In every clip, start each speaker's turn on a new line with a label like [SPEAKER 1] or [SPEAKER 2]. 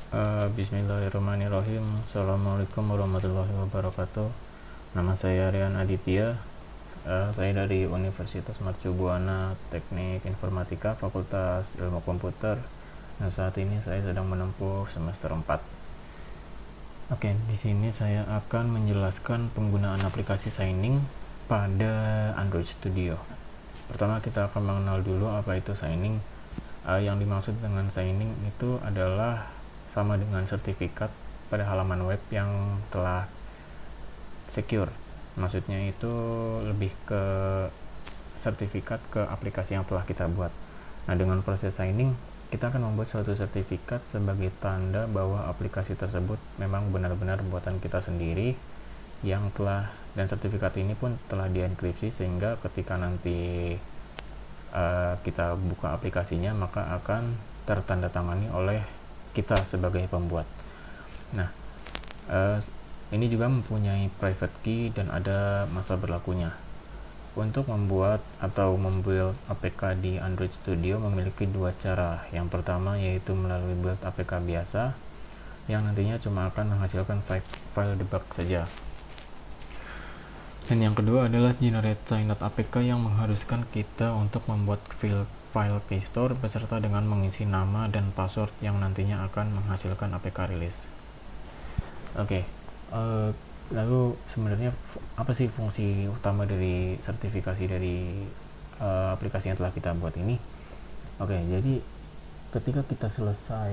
[SPEAKER 1] Bismillahirrahmanirrahim. Assalamualaikum warahmatullahi wabarakatuh. Nama saya Rian Aditya. Saya dari Universitas Mercubuana Teknik Informatika Fakultas Ilmu Komputer. Nah, saat ini saya sedang menempuh semester 4. Oke, di sini saya akan menjelaskan penggunaan aplikasi Signing pada Android Studio. Pertama, kita akan mengenal dulu apa itu Signing. Yang dimaksud dengan Signing itu adalah sama dengan sertifikat pada halaman web yang telah secure. Maksudnya itu lebih ke sertifikat ke aplikasi yang telah kita buat. Nah, dengan proses signing, kita akan membuat suatu sertifikat sebagai tanda bahwa aplikasi tersebut memang benar-benar buatan kita sendiri yang telah, dan sertifikat ini pun telah dienkripsi sehingga ketika nanti kita buka aplikasinya maka akan tertandatangani oleh kita sebagai pembuat. Nah, ini juga mempunyai private key dan ada masa berlakunya. Untuk membuat atau membuild APK di Android Studio memiliki dua cara. Yang pertama yaitu melalui build APK biasa yang nantinya cuma akan menghasilkan file debug saja. Dan yang kedua adalah generate signed APK yang mengharuskan kita untuk membuat file Play Store beserta dengan mengisi nama dan password yang nantinya akan menghasilkan APK release. Oke, lalu sebenarnya apa sih fungsi utama dari sertifikasi dari aplikasi yang telah kita buat ini? Oke, jadi ketika kita selesai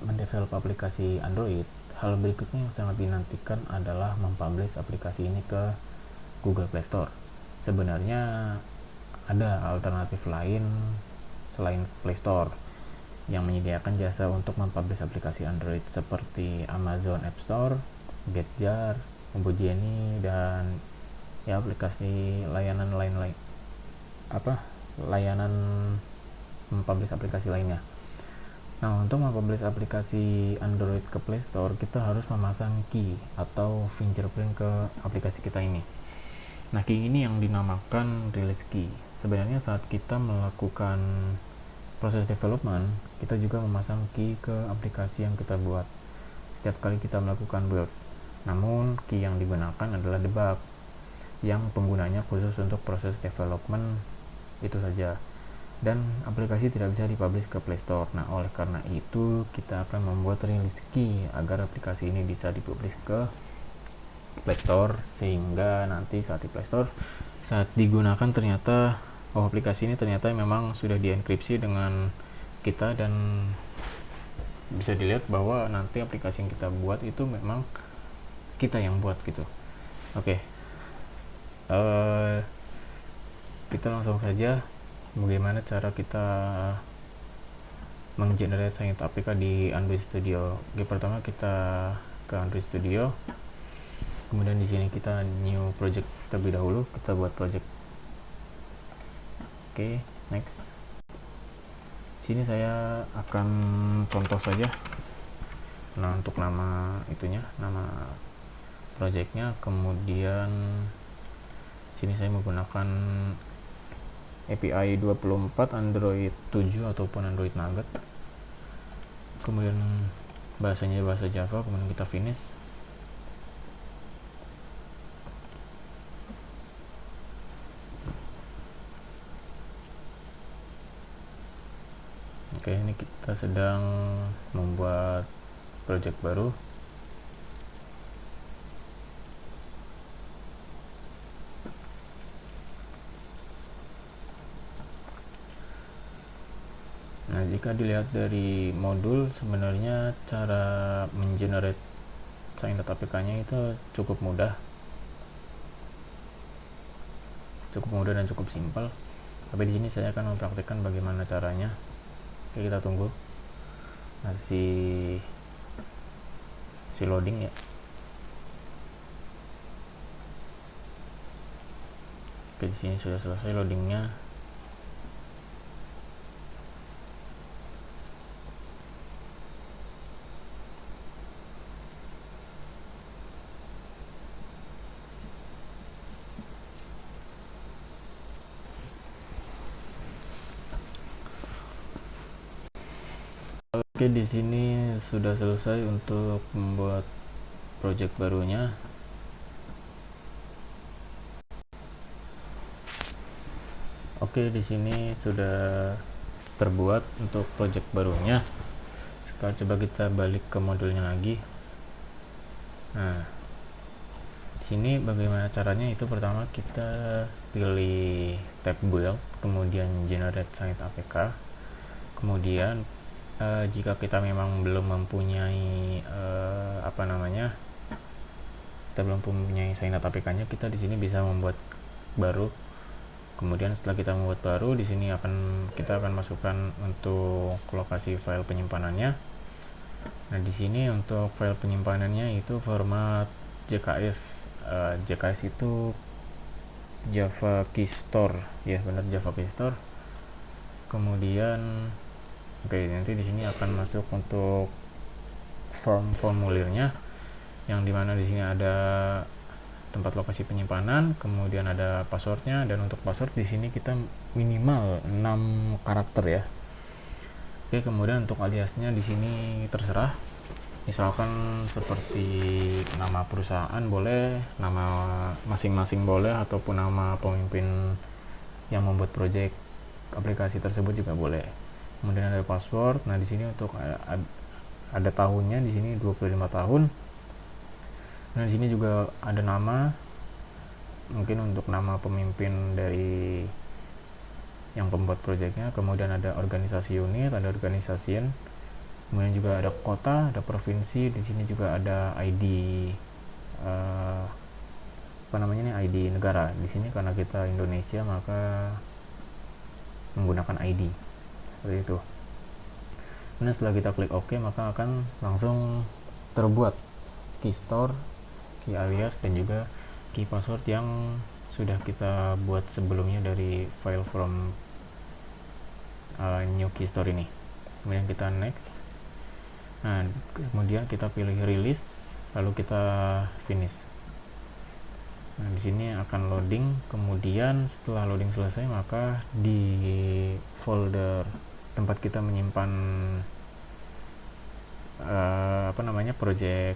[SPEAKER 1] mendevelop aplikasi Android, hal berikutnya yang sangat dinantikan adalah mempublish aplikasi ini ke Google Play Store. Sebenarnya ada alternatif lain selain Play Store yang menyediakan jasa untuk mempublish aplikasi Android seperti Amazon App Store, Getjar, Homogeny, dan ya aplikasi layanan layanan mempublish aplikasi lainnya. Nah, untuk mempublish aplikasi Android ke Play Store, kita harus memasang key atau fingerprint ke aplikasi kita ini. Nah, key ini yang dinamakan release key. Sebenarnya saat kita melakukan proses development, kita juga memasang key ke aplikasi yang kita buat setiap kali kita melakukan build. Namun, key yang digunakan adalah debug, yang penggunanya khusus untuk proses development itu saja. Dan aplikasi tidak bisa dipublish ke Play Store. Nah, oleh karena itu, kita akan membuat release key agar aplikasi ini bisa dipublish ke Play Store, sehingga nanti saat di Play Store saat digunakan ternyata aplikasi ini ternyata memang sudah dienkripsi dengan kita dan bisa dilihat bahwa nanti aplikasi yang kita buat itu memang kita yang buat gitu. Oke, kita langsung saja bagaimana cara kita menggenerate signed APK di Android Studio. Oke, pertama kita ke Android Studio. Kemudian di sini kita new project terlebih dahulu, kita buat project. Oke, next. Sini saya akan contoh saja. Nah, untuk nama itunya, nama projectnya, kemudian sini saya menggunakan API 24 Android 7 ataupun Android Nugget. Kemudian bahasanya bahasa Java, kemudian kita finish. Oke, ini kita sedang membuat project baru. Nah, jika dilihat dari modul, sebenarnya cara mengenerate signed APK-nya itu cukup mudah dan cukup simpel. Tapi di sini saya akan mempraktikkan bagaimana caranya. Oke, kita tunggu. Nah, si loading ya. Oke, di sini sudah selesai loadingnya. Oke, di sini sudah selesai untuk membuat project barunya. Oke, di sini sudah terbuat untuk project barunya. Sekarang coba kita balik ke modulnya lagi. Nah, di sini bagaimana caranya? Itu pertama kita pilih tab build, kemudian generate signed APK. Kemudian jika kita memang belum mempunyai kita belum mempunyai signed APK-nya, kita di sini bisa membuat baru. Kemudian setelah kita membuat baru, di sini kita akan masukkan untuk lokasi file penyimpanannya. Nah, di sini untuk file penyimpanannya itu format JKS. JKS itu Java Key Store, ya benar, Java Key Store. Kemudian nanti di sini akan masuk untuk formulirnya, yang dimana di sini ada tempat lokasi penyimpanan, kemudian ada passwordnya, dan untuk password di sini kita minimal 6 karakter ya. Oke, kemudian untuk aliasnya di sini terserah, misalkan seperti nama perusahaan boleh, nama masing-masing boleh, ataupun nama pemimpin yang membuat project aplikasi tersebut juga boleh. Kemudian ada password. Nah, di sini untuk ada tahunnya, di sini 25 tahun. Nah, di sini juga ada nama, mungkin untuk nama pemimpin dari yang pembuat proyeknya. Kemudian ada organisasi unit, ada organisasian. Kemudian juga ada kota, ada provinsi. Di sini juga ada ID ID negara. Di sini karena kita Indonesia, maka menggunakan ID seperti itu. Nah, setelah kita klik OK, maka akan langsung terbuat key store, key alias, dan juga key password yang sudah kita buat sebelumnya dari file from new key store ini. Kemudian kita next. Nah, kemudian kita pilih release, lalu kita finish. Nah, di sini akan loading. Kemudian setelah loading selesai, maka di folder tempat kita menyimpan project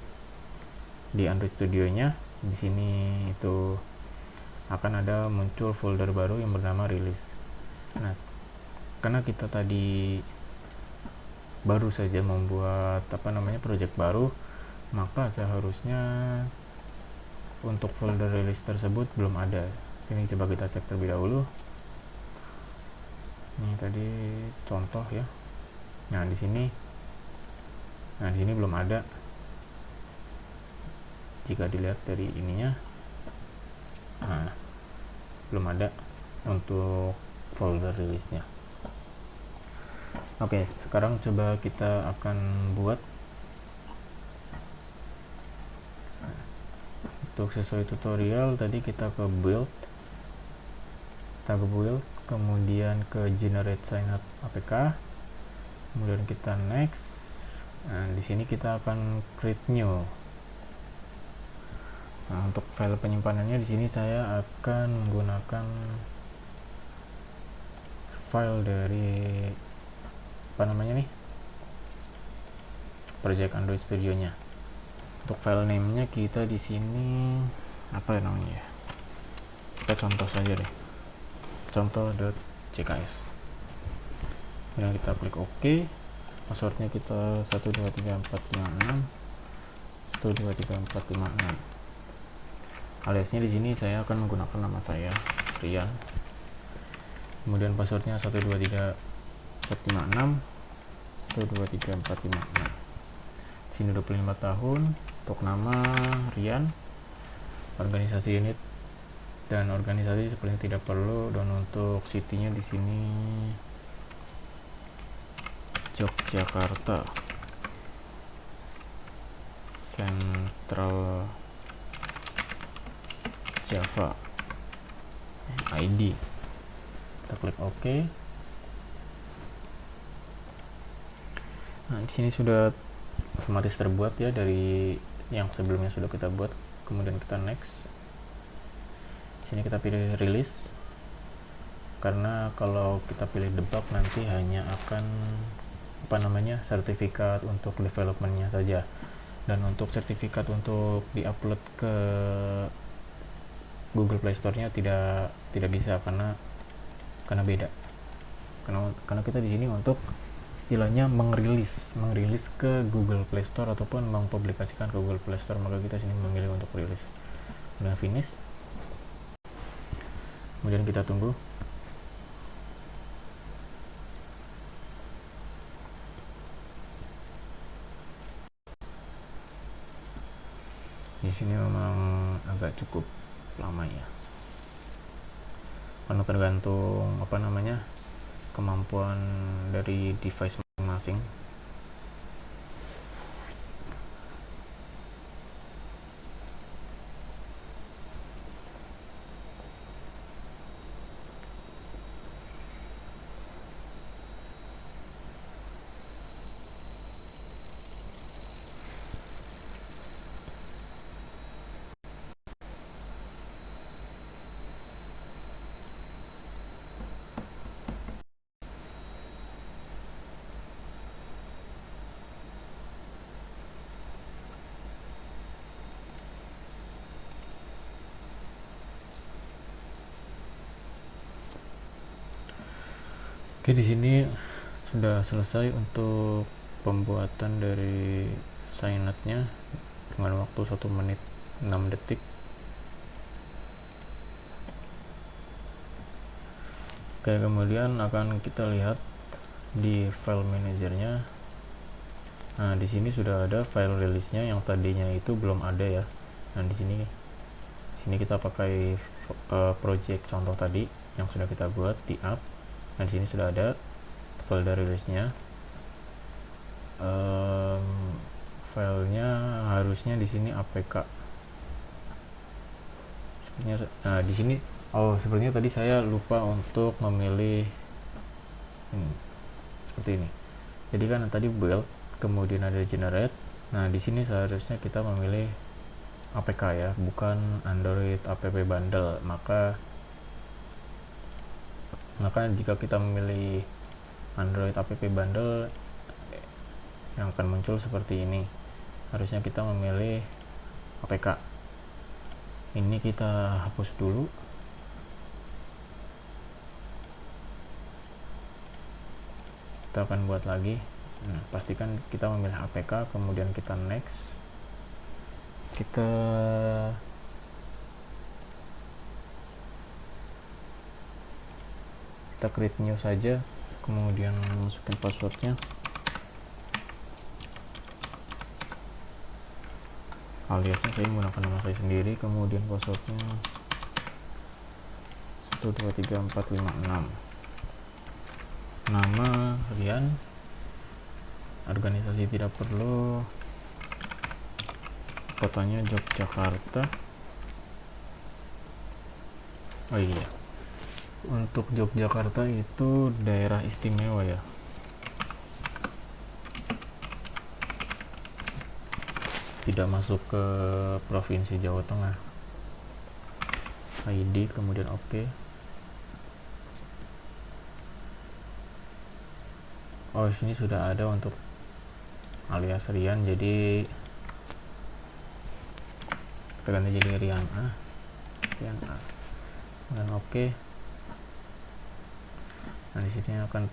[SPEAKER 1] di Android Studio-nya, di sini itu akan ada muncul folder baru yang bernama release. Nah, karena kita tadi baru saja membuat project baru, maka seharusnya untuk folder release tersebut belum ada. Ini coba kita cek terlebih dahulu. Ini tadi contoh ya. Nah, di sini belum ada. Jika dilihat dari ininya, belum ada untuk folder release-nya. Oke, sekarang coba kita akan buat. Untuk sesuai tutorial tadi kita ke build, kemudian ke generate signed APK, kemudian kita next. Nah, di sini kita akan create new. Nah, untuk file penyimpanannya di sini saya akan menggunakan file dari project Android Studio-nya. Untuk file name-nya kita di sini kita contoh saja deh, contoh.jks. Kemudian kita klik OK. Passwordnya kita 123456 123456. Aliasnya di sini saya akan menggunakan nama saya, Rian. Kemudian passwordnya 123456 123456. Di sini 25 tahun. Untuk nama Rian, organisasi unit dan organisasi sepertinya tidak perlu, dan untuk city-nya di sini Yogyakarta, Central Java, ID. Kita klik OK. Nah, di sini sudah otomatis terbuat ya dari yang sebelumnya sudah kita buat. Kemudian kita next. Di sini kita pilih release, karena kalau kita pilih debug nanti hanya akan sertifikat untuk developmentnya saja, dan untuk sertifikat untuk diupload ke Google Play Store-nya tidak bisa, karena beda, karena kita di sini untuk istilahnya mengrilis ke Google Play Store ataupun mempublikasikan ke Google Play Store, maka kita sini memilih untuk rilis. Udah finish, kemudian kita tunggu. Di sini memang agak cukup lama ya, karena tergantung kemampuan dari device masing-masing. Oke, di sini sudah selesai untuk pembuatan dari signetnya dengan waktu 1 menit 6 detik. Oke, kemudian akan kita lihat di file manajernya. Nah, di sini sudah ada file rilisnya yang tadinya itu belum ada ya. Nah, di sini kita pakai project contoh tadi yang sudah kita buat di app. Nah, di sini sudah ada folder rilisnya. Filenya harusnya di sini APK. Nah, di sini sepertinya tadi saya lupa untuk memilih seperti ini. Jadi kan tadi build, kemudian ada generate. Nah, di sini seharusnya kita memilih APK ya, bukan Android app bundle. Maka jika kita memilih Android app bundle, yang akan muncul seperti ini. Harusnya kita memilih APK. Ini kita hapus dulu. Kita akan buat lagi. Pastikan kita memilih APK, kemudian kita next. Kita create new saja, kemudian masukin passwordnya, aliasnya saya menggunakan nama saya sendiri, kemudian passwordnya 123456, nama Rian, organisasi tidak perlu, kotanya Yogyakarta. Oh iya, untuk Yogyakarta itu daerah istimewa ya, tidak masuk ke provinsi Jawa Tengah. ID, kemudian oke. Oh, sini sudah ada untuk alias Rian, jadi kita ganti jadi Rian A, dan oke. Nah, di sini akan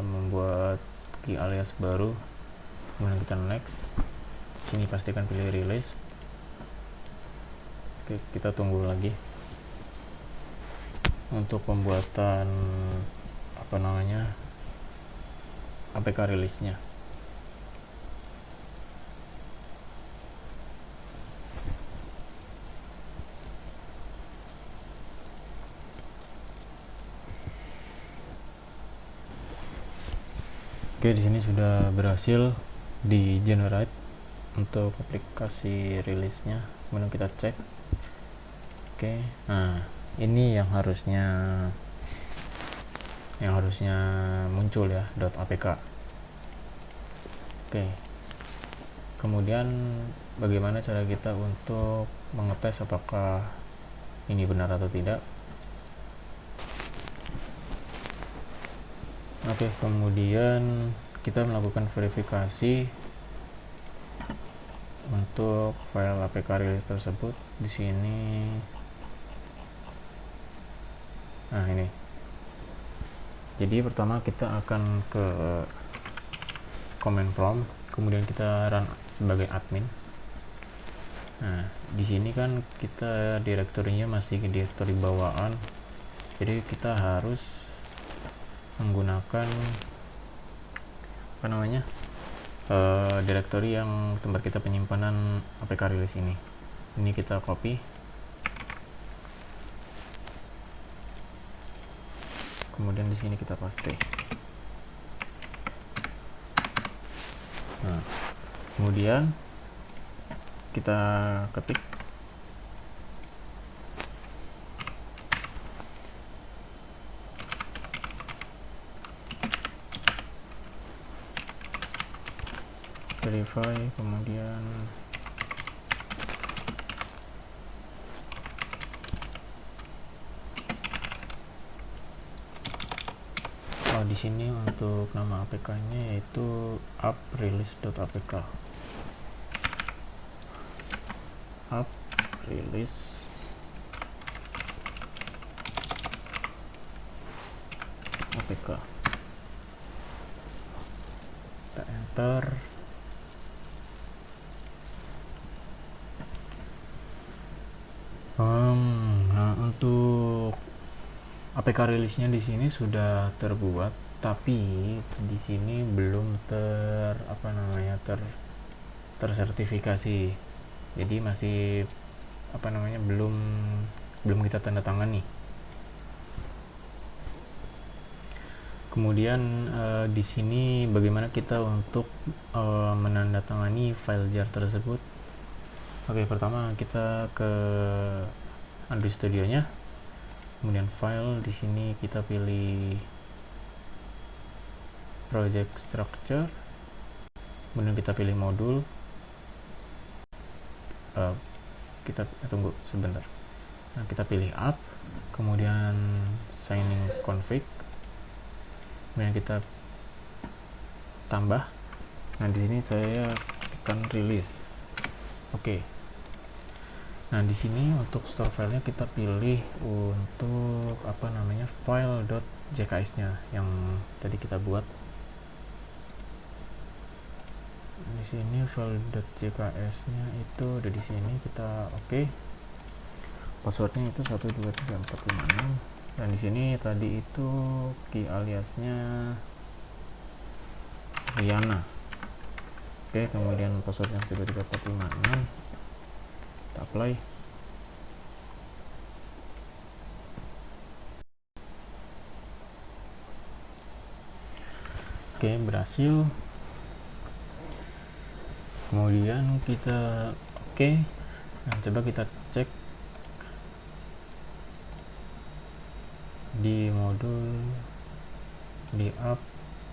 [SPEAKER 1] membuat key alias baru, kemudian kita next. Sini pastikan pilih release. Oke, kita tunggu lagi untuk pembuatan APK rilisnya. Oke, di sini sudah berhasil di generate untuk aplikasi rilisnya. Kemudian kita cek. Oke, nah ini yang harusnya muncul ya, .apk. Oke, kemudian bagaimana cara kita untuk mengetes apakah ini benar atau tidak? Oke, kemudian kita melakukan verifikasi untuk file APK release tersebut. Di sini, nah ini. Jadi pertama kita akan ke command prompt, kemudian kita run sebagai admin. Nah, di sini kan kita direktorinya masih di direktori bawaan, jadi kita harus menggunakan apa namanya direktori yang tempat kita penyimpanan APK release ini. Ini kita copy, kemudian di sini kita paste. Nah, kemudian kita ketik verify, kemudian di sini untuk nama APK-nya yaitu app release.apk. App release APK. Kita enter. Nah, untuk APK rilisnya di sini sudah terbuat, tapi di sini belum tersertifikasi. Jadi masih belum kita tanda tangan nih. Kemudian di sini bagaimana kita untuk menandatangani file jar tersebut? Oke, pertama kita ke Android Studio-nya. Kemudian file, di sini kita pilih project structure, kemudian kita pilih modul. Kita tunggu sebentar. Nah, kita pilih app, kemudian signing config, kemudian kita tambah. Nah, di sini saya tekan release. Oke. Nah, di sini untuk store filenya kita pilih untuk file.jks-nya yang tadi kita buat. Di sini file.jks-nya itu ada di sini, kita oke. Passwordnya itu 123456, dan di sini tadi itu key aliasnya Riana. Oke, kemudian passwordnya 12456. Kita apply. Oke, berhasil. Kemudian kita oke. Nah, coba kita cek di modul, di app,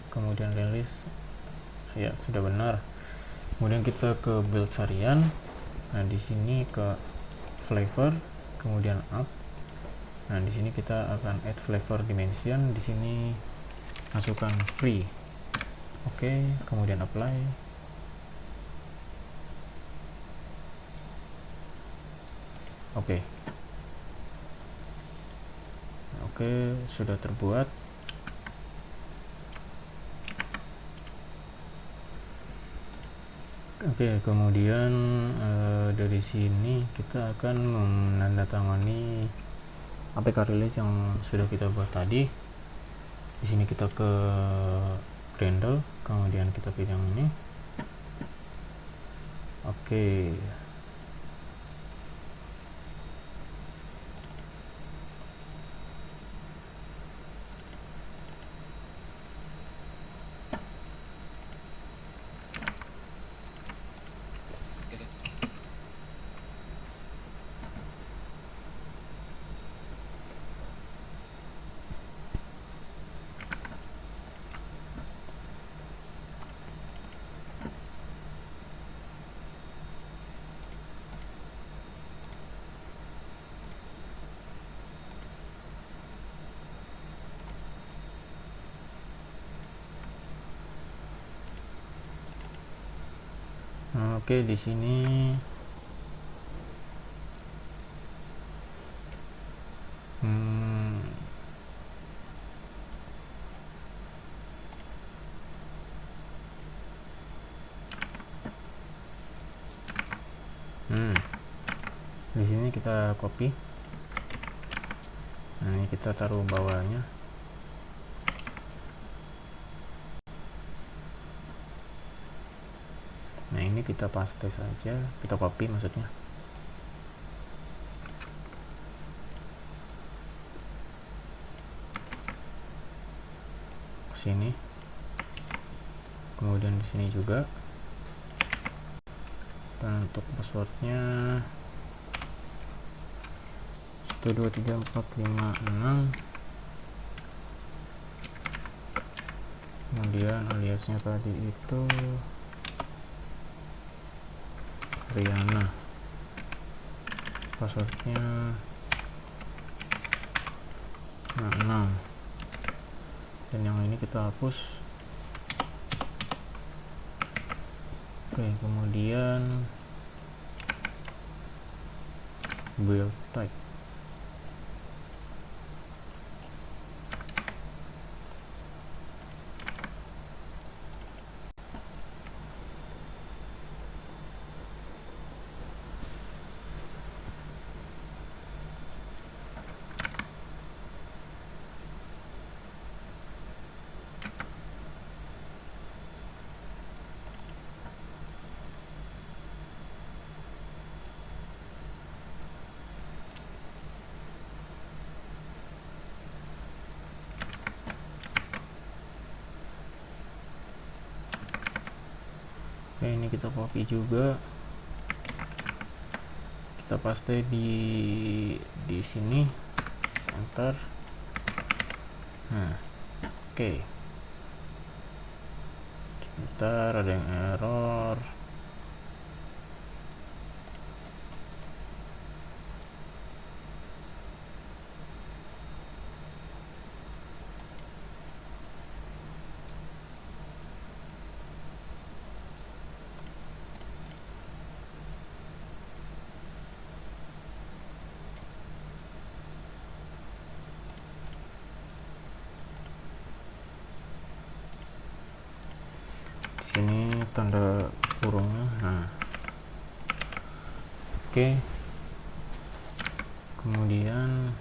[SPEAKER 1] kemudian release. Ya, sudah benar. Kemudian kita ke build variant. Nah, di sini ke flavor, kemudian app. Nah, di sini kita akan add flavor dimension. Di sini masukkan free. Oke, kemudian apply. Oke. Oke, sudah terbuat. Oke, kemudian dari sini kita akan menandatangani APK release yang sudah kita buat tadi. Di sini kita ke Gradle, kemudian kita pilih yang ini. Oke. Oke, di sini di sini kita copy. Nah, ini kita taruh bawahnya. Nah, ini kita paste saja, kita copy maksudnya. Sini, kemudian di sini juga. Dan untuk passwordnya 123456, kemudian aliasnya tadi itu Riana, passwordnya 6, dan yang ini kita hapus. Oke, kemudian build type. Oke, ini kita copy juga, kita paste di sini, enter. Nah, oke. Sebentar, ada yang error. Sini tanda kurungnya. Nah, oke. Kemudian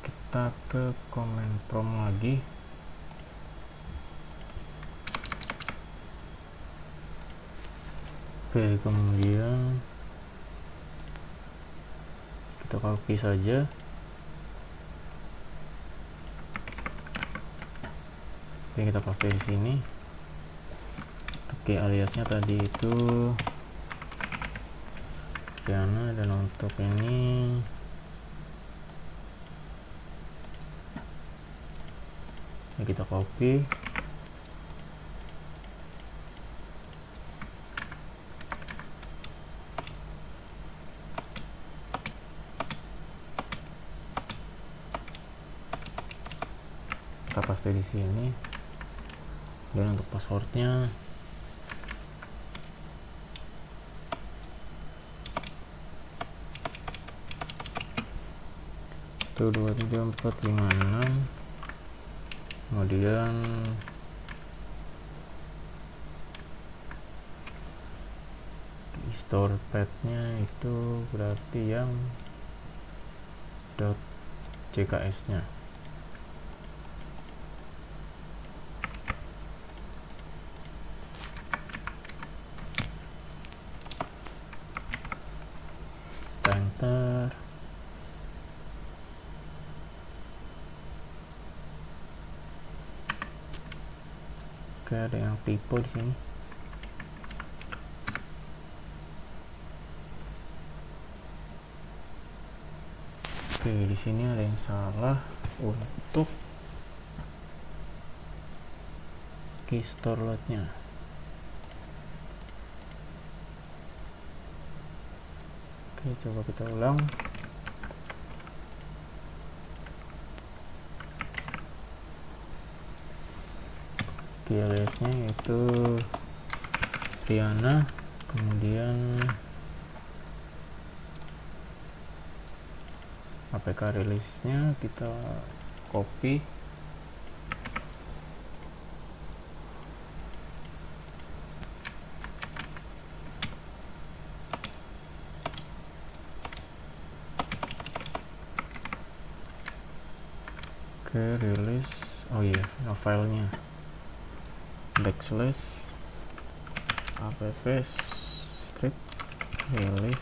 [SPEAKER 1] kita ke command prompt lagi. Oke, kemudian kita copy saja. Oke, kita paste di sini. Oke, aliasnya tadi itu Riana, dan untuk ini kita copy. Kita paste di sini. Dan untuk passwordnya itu 23456, kemudian store path-nya itu berarti yang .cks nya. Enter. Oke, ada yang typo di sini. Oke, di sini ada yang salah untuk key store lot-nya. Oke, coba kita ulang. Oke, keywordnya itu Rihanna, kemudian APK rilisnya kita copy, oke, rilis, oh iya, filenya backslash app strip rilis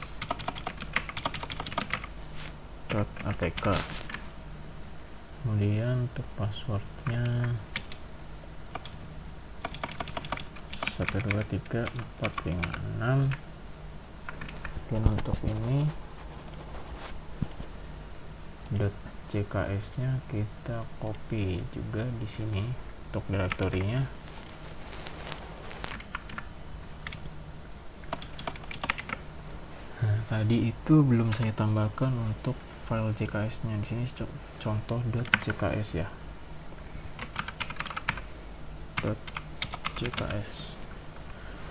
[SPEAKER 1] .apk. Kemudian untuk passwordnya 1234556. Dan untuk ini .cks nya kita copy juga di sini untuk direktorinya. Nah, tadi itu belum saya tambahkan untuk file CKS nya. Di sini contoh .cks ya, .cks.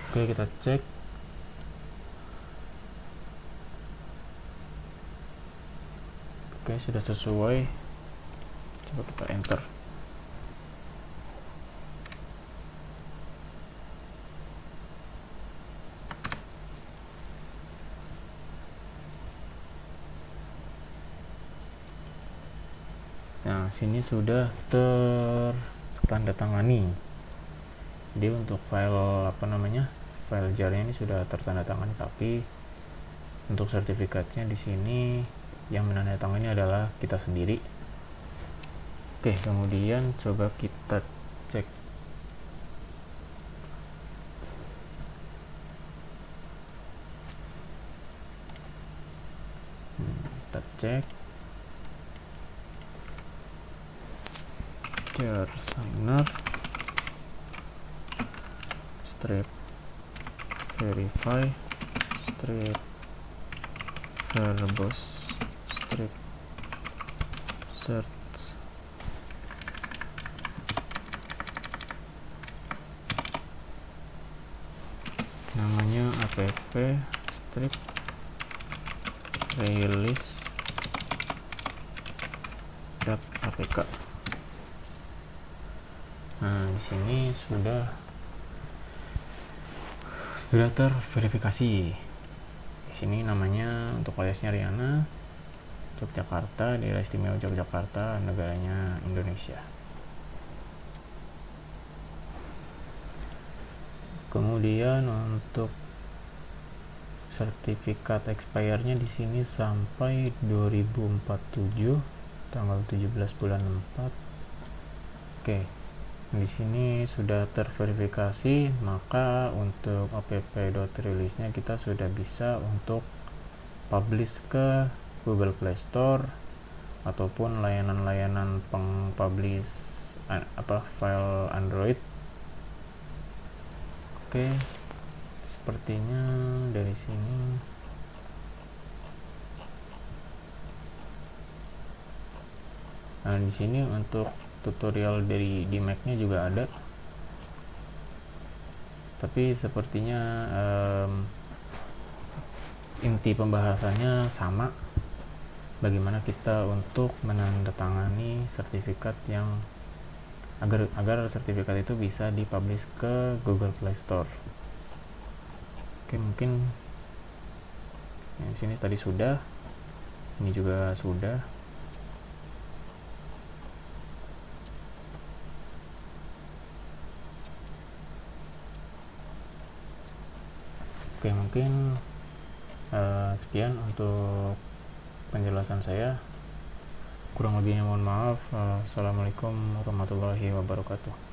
[SPEAKER 1] Oke, kita cek. Oke, sudah sesuai. Coba kita enter. Nah, sini sudah tertandatangani. Jadi untuk file file jar-nya ini sudah tertandatangani, tapi untuk sertifikatnya di sini yang menandatangani adalah kita sendiri. Oke, kemudian coba kita cek. Kita cek jar signer strip verify strip verbose strip search. Namanya app strip release .apk. Nah, di sini sudah terverifikasi. Di sini namanya untuk aliasnya Rihanna, Yogyakarta, daerah istimewa Yogyakarta, negaranya Indonesia. Kemudian untuk sertifikat expire-nya di sini sampai 2047, tanggal 17 bulan 4. Oke. Di sini sudah terverifikasi, maka untuk app.release-nya kita sudah bisa untuk publish ke Google Play Store ataupun layanan-layanan pengpublish file Android. Oke, sepertinya dari sini di sini untuk tutorial di Mac-nya juga ada, tapi sepertinya inti pembahasannya sama, bagaimana kita untuk menandatangani sertifikat yang agar sertifikat itu bisa dipublish ke Google Play Store. Oke, mungkin di sini tadi sudah, ini juga sudah. Oke, mungkin sekian untuk penjelasan saya. Kurang lebihnya mohon maaf. Assalamualaikum warahmatullahi wabarakatuh.